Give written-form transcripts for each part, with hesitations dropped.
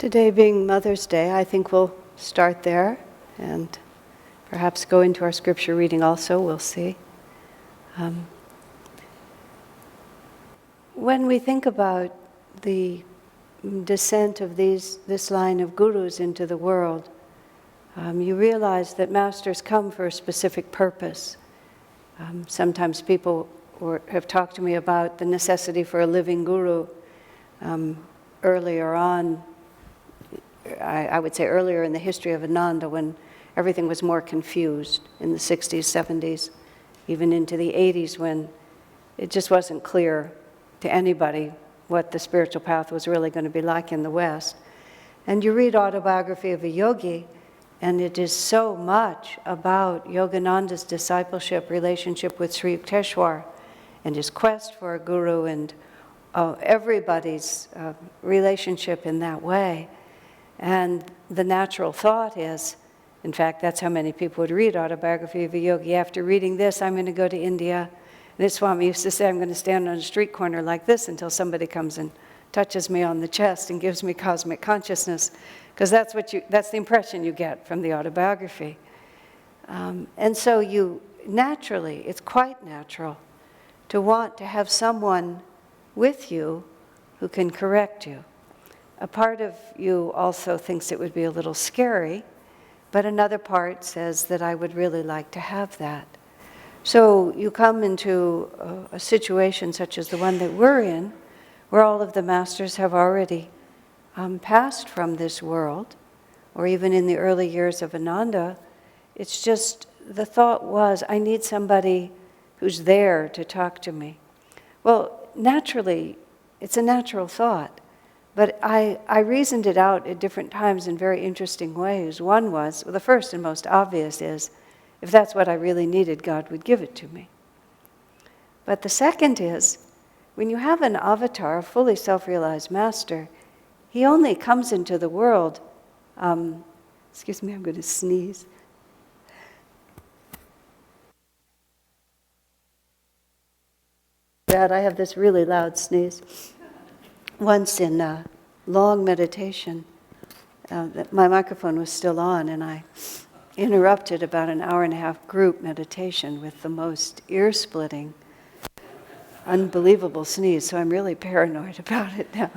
Today being Mother's Day, I think we'll start there and perhaps go into our scripture reading also, we'll see. When we think about the descent of this line of gurus into the world, you realize that masters come for a specific purpose. Sometimes people have talked to me about the necessity for a living guru. Earlier on, I would say earlier in the history of Ananda, when everything was more confused, in the 60s, 70s, even into the 80s, when it just wasn't clear to anybody what the spiritual path was really going to be like in the West. And you read Autobiography of a Yogi, and it is so much about Yogananda's discipleship, relationship with Sri Yukteswar, and his quest for a guru, and everybody's relationship in that way. And the natural thought is, in fact, that's how many people would read Autobiography of a Yogi. After reading this, I'm going to go to India. And this Swami used to say, I'm going to stand on a street corner like this until somebody comes and touches me on the chest and gives me cosmic consciousness, because that's the impression you get from the autobiography. And so it's quite natural to want to have someone with you who can correct you. A part of you also thinks it would be a little scary, but another part says that I would really like to have that. So you come into a situation such as the one that we're in, where all of the masters have already passed from this world, or even in the early years of Ananda. It's just, the thought was, I need somebody who's there to talk to me. Well, naturally, it's a natural thought, but I reasoned it out at different times in very interesting ways. One was, the first and most obvious is, if that's what I really needed, God would give it to me. But the second is, when you have an avatar, a fully self-realized master, he only comes into the world, excuse me, I'm going to sneeze. I have this really loud sneeze. Once in a long meditation, my microphone was still on, and I interrupted about an hour-and-a-half group meditation with the most ear-splitting, unbelievable sneeze, so I'm really paranoid about it now.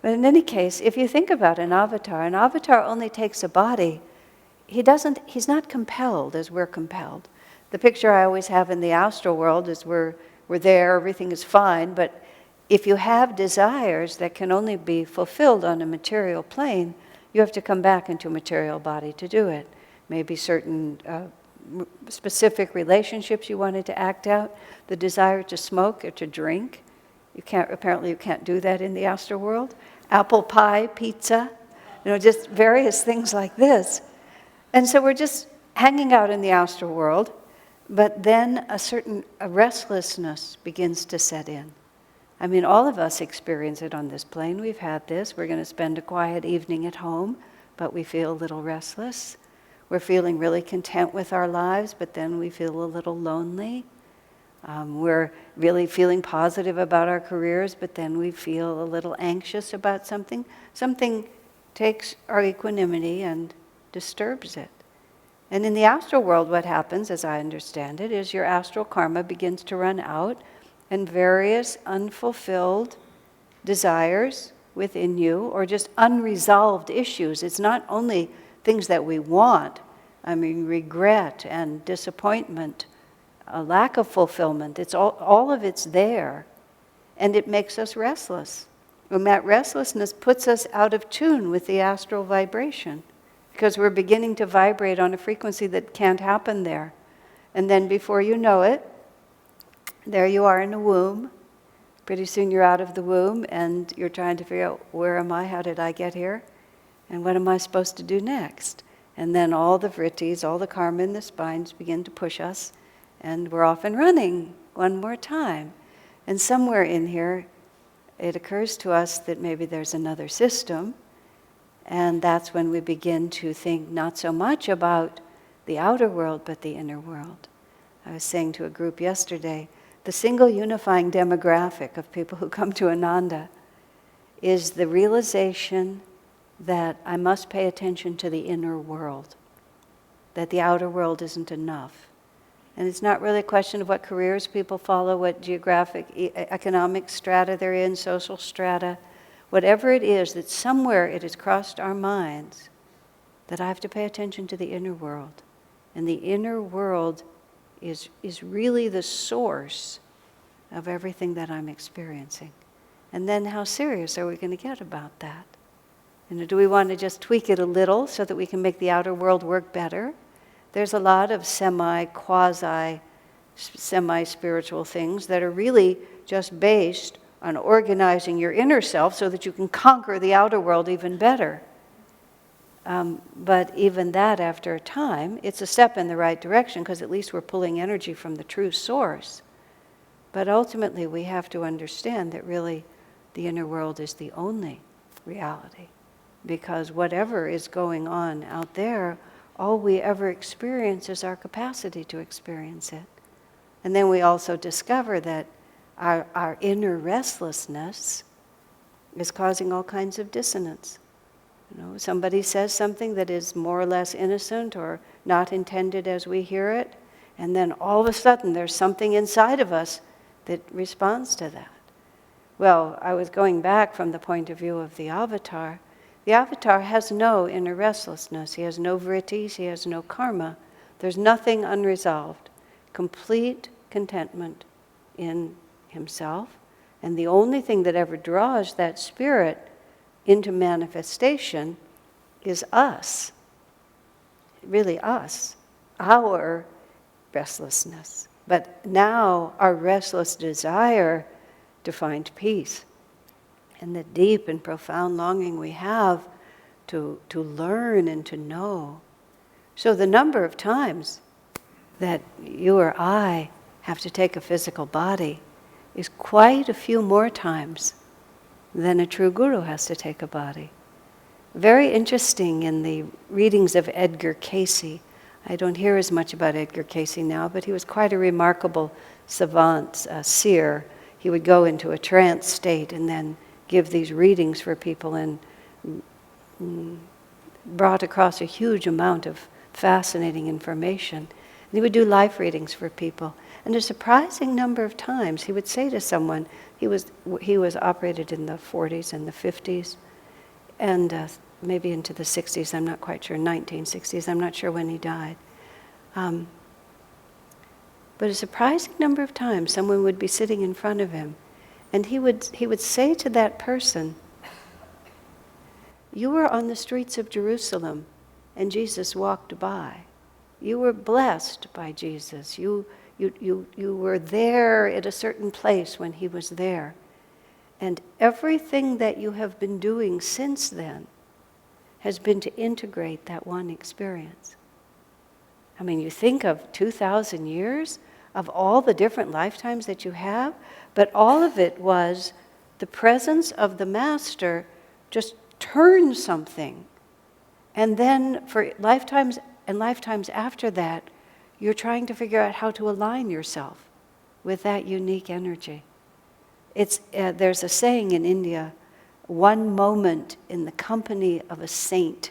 But in any case, if you think about an avatar only takes a body. He's not compelled as we're compelled. The picture I always have in the astral world is we're there, everything is fine, but if you have desires that can only be fulfilled on a material plane, you have to come back into a material body to do it. Maybe certain specific relationships you wanted to act out, the desire to smoke or to drink. Apparently you can't do that in the astral world. Apple pie, pizza, just various things like this. And so we're just hanging out in the astral world, but then a restlessness begins to set in. I mean, all of us experience it on this plane. We've had this. We're going to spend a quiet evening at home, but we feel a little restless. We're feeling really content with our lives, but then we feel a little lonely. We're really feeling positive about our careers, but then we feel a little anxious about something. Something takes our equanimity and disturbs it. And in the astral world, what happens, as I understand it, is your astral karma begins to run out, and various unfulfilled desires within you, or just unresolved issues. It's not only things that we want, regret and disappointment, a lack of fulfillment. It's all of it's there, and it makes us restless. And that restlessness puts us out of tune with the astral vibration, because we're beginning to vibrate on a frequency that can't happen there. And then before you know it, there you are in a womb. Pretty soon you're out of the womb, and you're trying to figure out, where am I? How did I get here? And what am I supposed to do next? And then all the vrittis, all the karma in the spines begin to push us, and we're off and running one more time. And somewhere in here, it occurs to us that maybe there's another system, and that's when we begin to think not so much about the outer world, but the inner world. I was saying to a group yesterday, the single unifying demographic of people who come to Ananda is the realization that I must pay attention to the inner world, that the outer world isn't enough. And it's not really a question of what careers people follow, what geographic, economic strata they're in, social strata. Whatever it is, that somewhere it has crossed our minds that I have to pay attention to the inner world. And the inner world is really the source of everything that I'm experiencing. And then how serious are we going to get about that? And do we want to just tweak it a little so that we can make the outer world work better? There's a lot of semi-spiritual things that are really just based on organizing your inner self so that you can conquer the outer world even better. But even that, after a time, it's a step in the right direction because at least we're pulling energy from the true source. But ultimately, we have to understand that really the inner world is the only reality. Because whatever is going on out there, all we ever experience is our capacity to experience it. And then we also discover that our inner restlessness is causing all kinds of dissonance. You know, somebody says something that is more or less innocent or not intended as we hear it, and then all of a sudden there's something inside of us that responds to that. Well, I was going back from the point of view of the avatar. The avatar has no inner restlessness. He has no vrittis, he has no karma. There's nothing unresolved. Complete contentment in himself. And the only thing that ever draws that spirit into manifestation is us. Really us. Our restlessness. But now our restless desire to find peace and the deep and profound longing we have to learn and to know. So the number of times that you or I have to take a physical body is quite a few more times than a true guru has to take a body. Very interesting in the readings of Edgar Cayce. I don't hear as much about Edgar Cayce now, but he was quite a remarkable savant, seer. He would go into a trance state and then give these readings for people and brought across a huge amount of fascinating information. And he would do life readings for people. And a surprising number of times he would say to someone, he was operated in the 40s and the 50s, and maybe into the 60s, I'm not quite sure, 1960s, I'm not sure when he died. But a surprising number of times someone would be sitting in front of him, and he would say to that person, "You were on the streets of Jerusalem, and Jesus walked by. You were blessed by Jesus. You were there at a certain place when he was there. And everything that you have been doing since then has been to integrate that one experience." I mean, you think of 2,000 years of all the different lifetimes that you have, but all of it was the presence of the Master just turned something. And then for lifetimes and lifetimes after that, you're trying to figure out how to align yourself with that unique energy. There's a saying in India, one moment in the company of a saint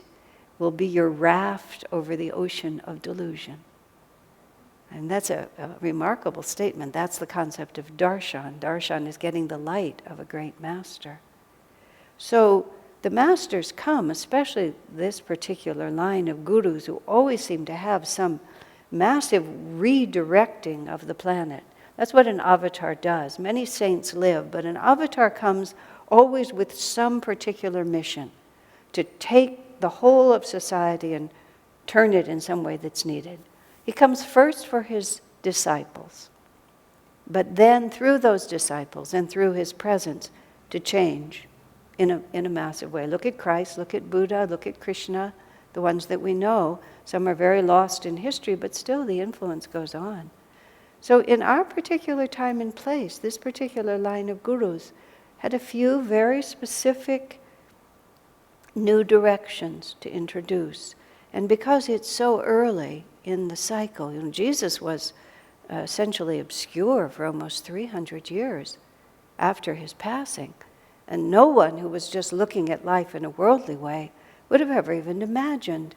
will be your raft over the ocean of delusion. And that's a remarkable statement. That's the concept of darshan. Darshan is getting the light of a great master. So the masters come, especially this particular line of gurus who always seem to have some massive redirecting of the planet. That's what an avatar does. Many saints live, but an avatar comes always with some particular mission to take the whole of society and turn it in some way that's needed. He comes first for his disciples, but then through those disciples and through his presence to change in a massive way. Look at Christ, look at Buddha, look at Krishna, the ones that we know. Some are very lost in history, but still the influence goes on. So in our particular time and place, this particular line of gurus had a few very specific new directions to introduce. And because it's so early in the cycle, Jesus was essentially obscure for almost 300 years after his passing. And no one who was just looking at life in a worldly way would have ever even imagined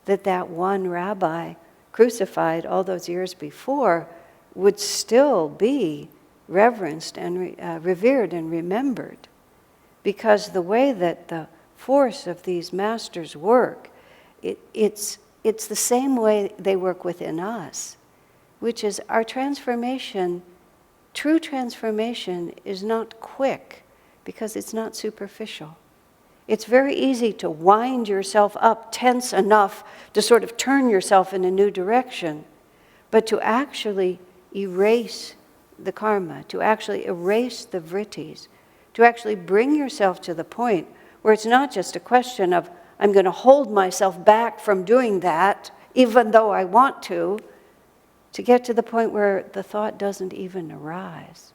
that that one rabbi crucified all those years before would still be reverenced and revered and remembered. Because the way that the force of these masters work, it's the same way they work within us, which is our transformation. True transformation is not quick because it's not superficial. It's very easy to wind yourself up tense enough to sort of turn yourself in a new direction, but to actually erase the karma, to actually erase the vrittis, to actually bring yourself to the point where it's not just a question of, I'm going to hold myself back from doing that, even though I want to get to the point where the thought doesn't even arise.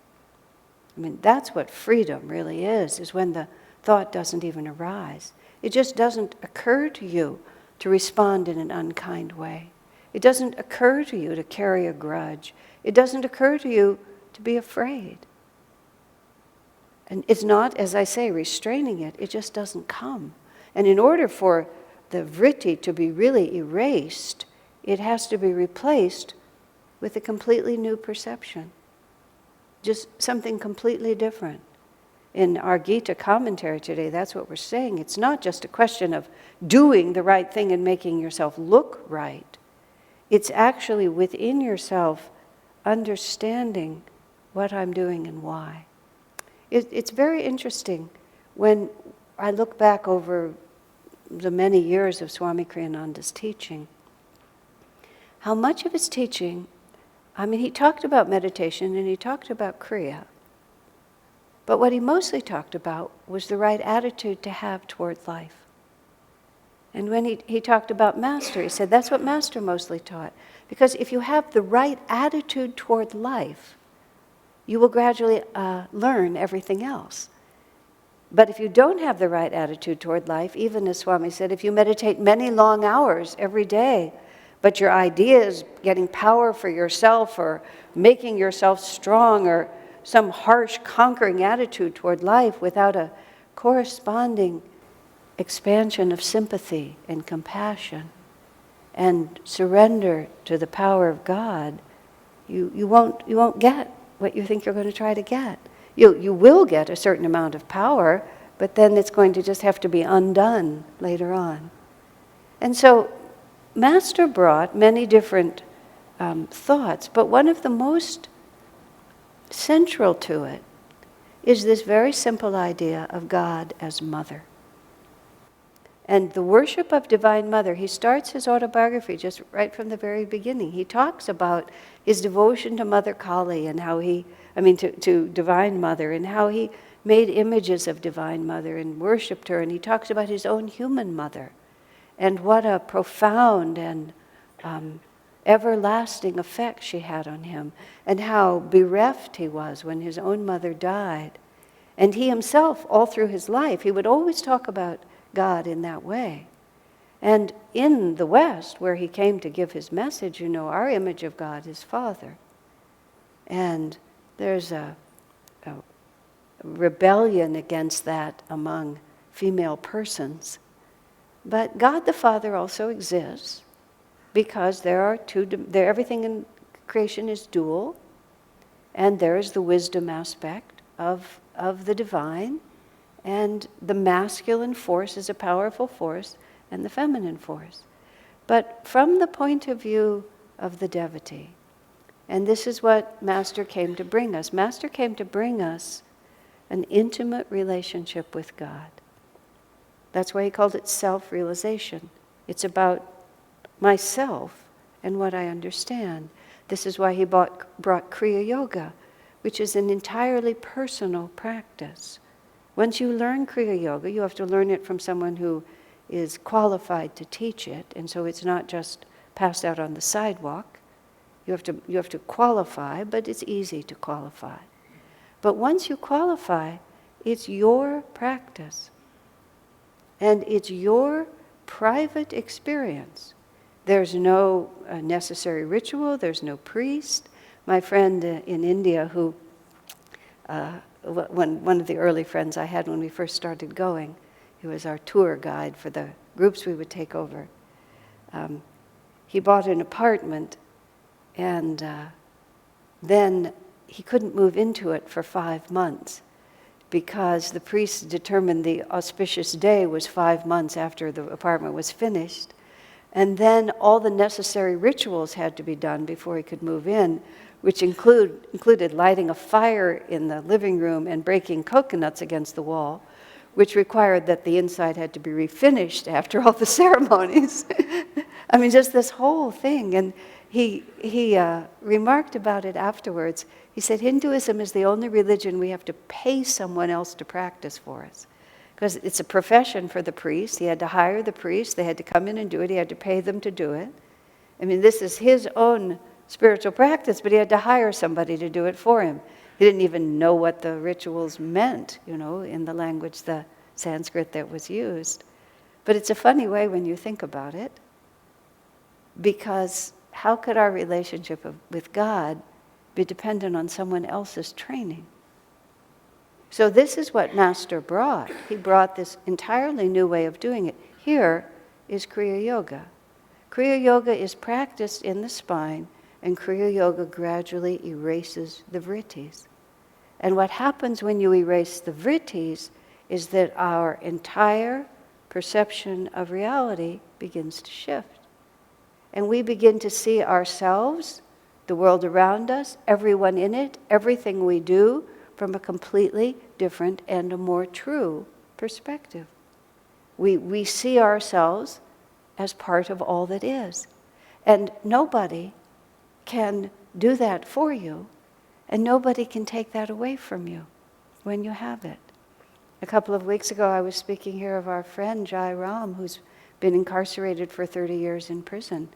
I mean, that's what freedom really is when the thought doesn't even arise. It just doesn't occur to you to respond in an unkind way. It doesn't occur to you to carry a grudge. It doesn't occur to you to be afraid. And it's not, as I say, restraining it. It just doesn't come. And in order for the vritti to be really erased, it has to be replaced with a completely new perception. Just something completely different. In our Gita commentary today, that's what we're saying. It's not just a question of doing the right thing and making yourself look right. It's actually within yourself understanding what I'm doing and why. It's very interesting when I look back over the many years of Swami Kriyananda's teaching, how much of his teaching, I mean, he talked about meditation and he talked about Kriya. But what he mostly talked about was the right attitude to have toward life. And when he talked about Master, he said that's what Master mostly taught. Because if you have the right attitude toward life, you will gradually learn everything else. But if you don't have the right attitude toward life, even as Swami said, if you meditate many long hours every day, but your idea is getting power for yourself or making yourself strong or some harsh, conquering attitude toward life without a corresponding expansion of sympathy and compassion and surrender to the power of God, you won't get what you think you're going to try to get. You will get a certain amount of power, but then it's going to just have to be undone later on. And so Master brought many different thoughts, but one of the most central to it is this very simple idea of God as Mother. And the worship of Divine Mother, he starts his autobiography just right from the very beginning. He talks about his devotion to Mother Kali and how to Divine Mother, and how he made images of Divine Mother and worshipped her. And he talks about his own human mother and what a profound and everlasting effect she had on him, and how bereft he was when his own mother died. And he himself, all through his life, he would always talk about God in that way. And in the West, where he came to give his message, our image of God is Father. And there's a rebellion against that among female persons. But God the Father also exists, because everything in creation is dual, and there is the wisdom aspect of the divine, and the masculine force is a powerful force, and the feminine force. But from the point of view of the devotee, and this is what Master came to bring us. Master came to bring us an intimate relationship with God. That's why he called it SelfRealization. It's about myself and what I understand. This is why he brought Kriya Yoga, which is an entirely personal practice. Once you learn Kriya Yoga, you have to learn it from someone who is qualified to teach it, and so it's not just passed out on the sidewalk. You have to qualify, but it's easy to qualify. But once you qualify, it's your practice. And it's your private experience. There's no necessary ritual, there's no priest. My friend in India who one of the early friends I had when we first started going, he was our tour guide for the groups we would take over. He bought an apartment, and then he couldn't move into it for 5 months because the priest determined the auspicious day was 5 months after the apartment was finished. And then all the necessary rituals had to be done before he could move in, which included lighting a fire in the living room and breaking coconuts against the wall, which required that the inside had to be refinished after all the ceremonies. I mean, just this whole thing. And he remarked about it afterwards. He said, Hinduism is the only religion we have to pay someone else to practice for us. Because it's a profession for the priest. He had to hire the priest. They had to come in and do it. He had to pay them to do it. I mean, this is his own spiritual practice, but he had to hire somebody to do it for him. He didn't even know what the rituals meant, in the language, the Sanskrit that was used. But it's a funny way when you think about it, because how could our relationship with God be dependent on someone else's training? So this is what Master brought. He brought this entirely new way of doing it. Here is Kriya Yoga. Kriya Yoga is practiced in the spine, and Kriya Yoga gradually erases the vrittis. And what happens when you erase the vrittis is that our entire perception of reality begins to shift. And we begin to see ourselves, the world around us, everyone in it, everything we do, from a completely different and a more true perspective. We see ourselves as part of all that is. And nobody can do that for you, and nobody can take that away from you when you have it. A couple of weeks ago, I was speaking here of our friend Jai Ram, who's been incarcerated for 30 years in prison.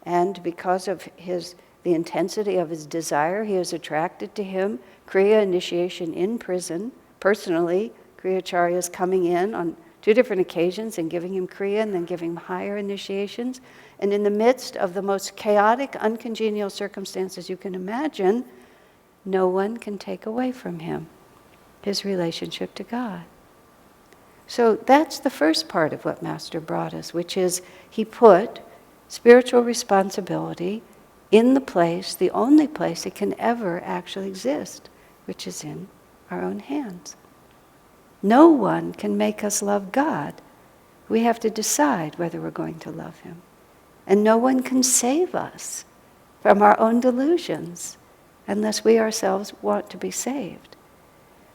And because of the intensity of his desire, he has attracted to him Kriya initiation in prison. Personally, Kriya Acharya is coming in on 2 different occasions and giving him Kriya and then giving him higher initiations. And in the midst of the most chaotic, uncongenial circumstances you can imagine, no one can take away from him his relationship to God. So that's the first part of what Master brought us, which is he put spiritual responsibility in the place, the only place it can ever actually exist, which is in our own hands. No one can make us love God. We have to decide whether we're going to love him. And no one can save us from our own delusions unless we ourselves want to be saved.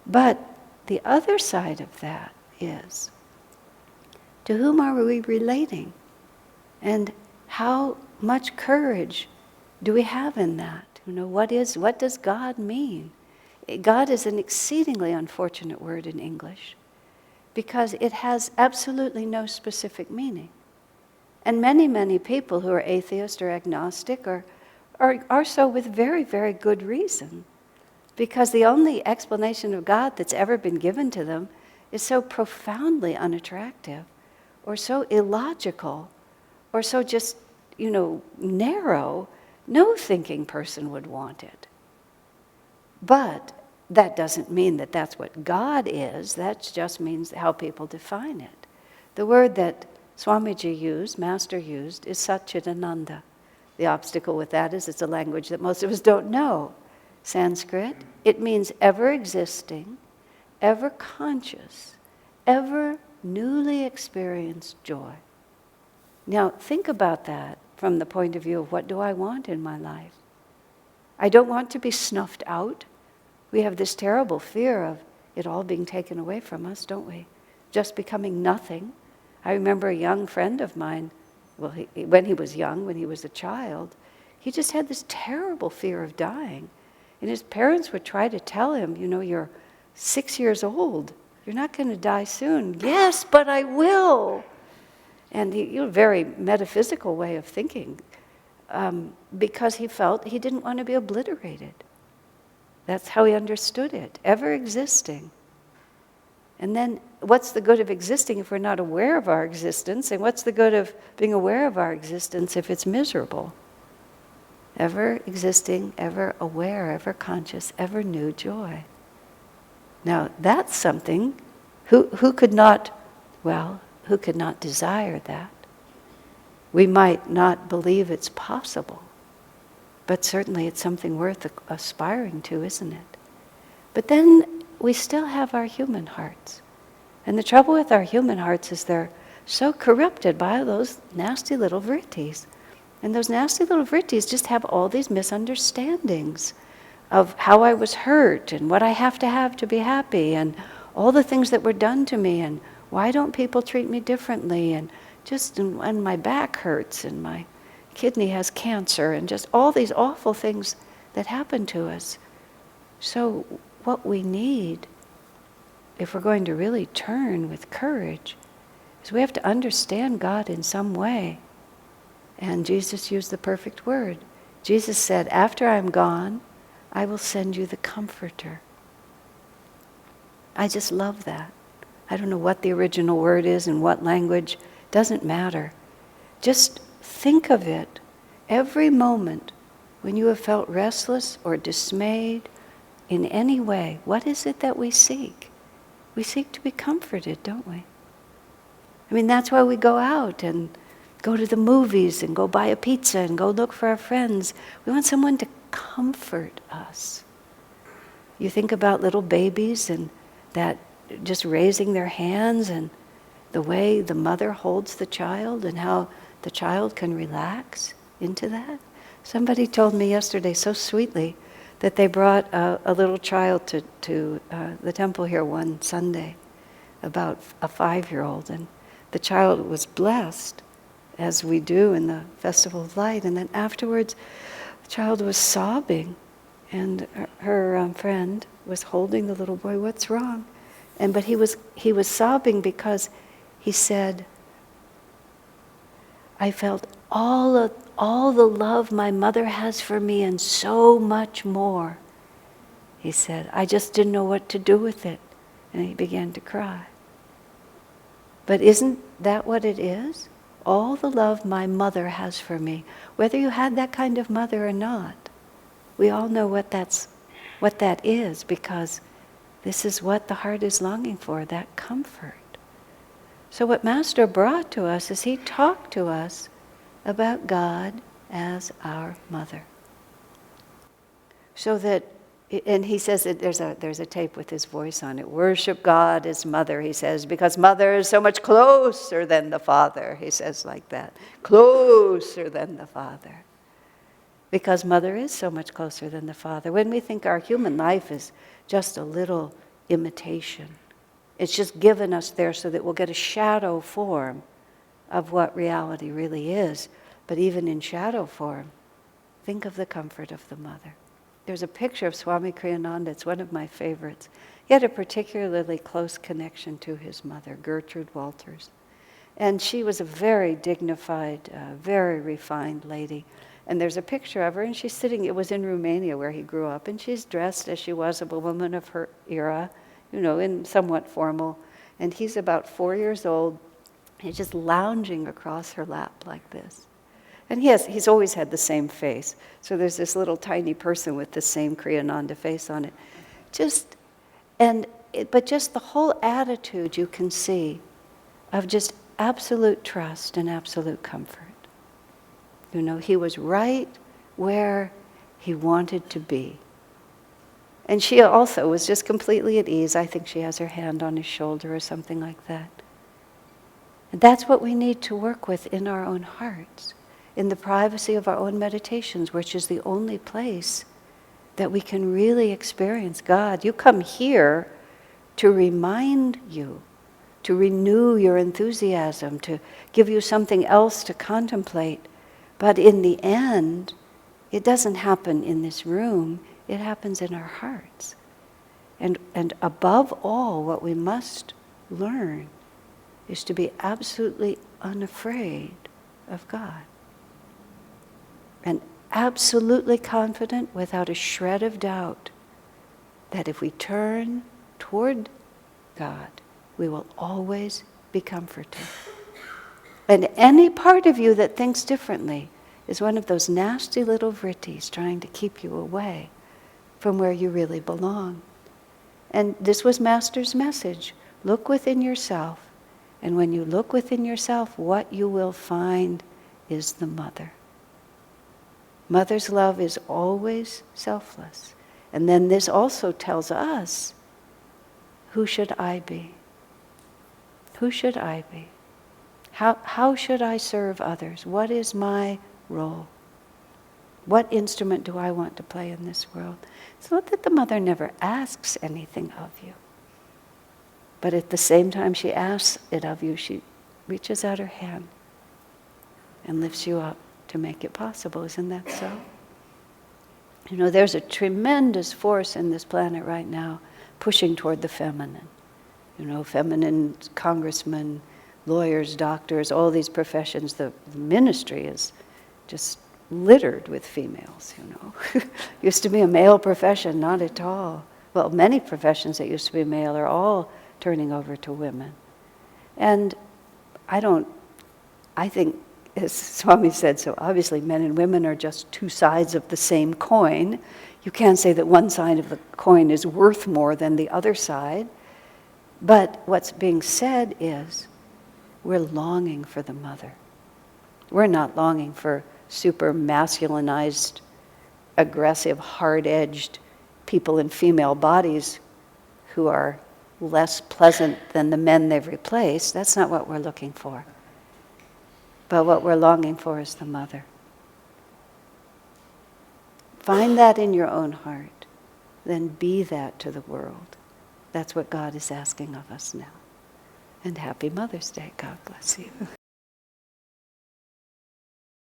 But the other side of that is, to whom are we relating? And how much courage do we have in that? What does God mean? God is an exceedingly unfortunate word in English because it has absolutely no specific meaning. And many, many people who are atheist or agnostic are so with very, very good reason, because the only explanation of God that's ever been given to them is so profoundly unattractive, or so illogical, or so just, narrow, no thinking person would want it. But that doesn't mean that that's what God is. That just means how people define it. The word that Swamiji used, Master used, is Satchidananda. The obstacle with that is it's a language that most of us don't know. Sanskrit, it means ever existing, ever conscious, ever newly experienced joy. Now think about that from the point of view of what do I want in my life? I don't want to be snuffed out. We have this terrible fear of it all being taken away from us, don't we? Just becoming nothing. I remember a young friend of mine, when he was young, when he was a child, he just had this terrible fear of dying. And his parents would try to tell him, you're 6 years old. You're not going to die soon. Yes, but I will. And a very metaphysical way of thinking, because he felt he didn't want to be obliterated. That's how he understood it, ever existing. And then what's the good of existing if we're not aware of our existence? And what's the good of being aware of our existence if it's miserable? Ever existing, ever aware, ever conscious, ever new joy. Now, that's something, who could not desire that? We might not believe it's possible, but certainly it's something worth aspiring to, isn't it? But then we still have our human hearts. And the trouble with our human hearts is they're so corrupted by those nasty little vrittis. And those nasty little vrittis just have all these misunderstandings of how I was hurt and what I have to be happy and all the things that were done to me and why don't people treat me differently and and my back hurts and my kidney has cancer and just all these awful things that happen to us. So what we need, if we're going to really turn with courage, is we have to understand God in some way. And Jesus used the perfect word. Jesus said, after I'm gone, I will send you the Comforter. I just love that. I don't know what the original word is in what language. Doesn't matter. Just think of it. Every moment when you have felt restless or dismayed in any way, what is it that we seek? We seek to be comforted, don't we? I mean, that's why we go out and go to the movies and go buy a pizza and go look for our friends. We want someone to comfort us. You think about little babies and that just raising their hands and the way the mother holds the child and how the child can relax into that. Somebody told me yesterday so sweetly that they brought a little child to the temple here one Sunday, about a 5-year-old, and the child was blessed, as we do in the Festival of Light, and then afterwards the child was sobbing, and her friend was holding the little boy. What's wrong? But he was sobbing because he said, I felt all the love my mother has for me and so much more. He said, I just didn't know what to do with it. And he began to cry. But isn't that what it is? All the love my mother has for me, whether you had that kind of mother or not. We all know what that is, because this is what the heart is longing for, that comfort. So what Master brought to us is he talked to us about God as our mother. So that, and he says that there's a tape with his voice on it. Worship God as mother, he says, because mother is so much closer than the father. He says like that. Closer than the father. Because mother is so much closer than the father. When we think our human life is just a little imitation, it's just given us there so that we'll get a shadow form of what reality really is. But even in shadow form, think of the comfort of the mother. There's a picture of Swami Kriyananda. It's one of my favorites. He had a particularly close connection to his mother, Gertrude Walters. And she was a very dignified, very refined lady. And there's a picture of her, and she's sitting, it was in Romania where he grew up, and she's dressed as she was a woman of her era, in somewhat formal. And he's about 4 years old. He's just lounging across her lap like this. And he's always had the same face. So there's this little tiny person with the same Kriyananda face on it. But just the whole attitude you can see of just absolute trust and absolute comfort. He was right where he wanted to be. And she also was just completely at ease. I think she has her hand on his shoulder or something like that. And that's what we need to work with in our own hearts, in the privacy of our own meditations, which is the only place that we can really experience God. You come here to remind you, to renew your enthusiasm, to give you something else to contemplate. But in the end, it doesn't happen in this room, it happens in our hearts. And above all, what we must learn is to be absolutely unafraid of God. And absolutely confident, without a shred of doubt, that if we turn toward God, we will always be comforted. And any part of you that thinks differently is one of those nasty little vrittis trying to keep you away from where you really belong. And this was Master's message. Look within yourself. And when you look within yourself, what you will find is the mother. Mother's love is always selfless. And then this also tells us, who should I be? Who should I be? How should I serve others? What is my role? What instrument do I want to play in this world? It's not that the mother never asks anything of you. But at the same time she asks it of you, she reaches out her hand and lifts you up to make it possible. Isn't that so? You know, there's a tremendous force in this planet right now pushing toward the feminine. You know, feminine congressmen, lawyers, doctors, all these professions. The ministry is just littered with females, you know. Used to be a male profession, not at all. Well, many professions that used to be male are all turning over to women. And I think, as Swami said so obviously, men and women are just two sides of the same coin. You can't say that one side of the coin is worth more than the other side. But what's being said is, we're longing for the mother. We're not longing for super masculinized, aggressive, hard-edged people in female bodies who are less pleasant than the men they've replaced. That's not what we're looking for. But what we're longing for is the mother. Find that in your own heart. Then be that to the world. That's what God is asking of us now. And happy Mother's Day. God bless you.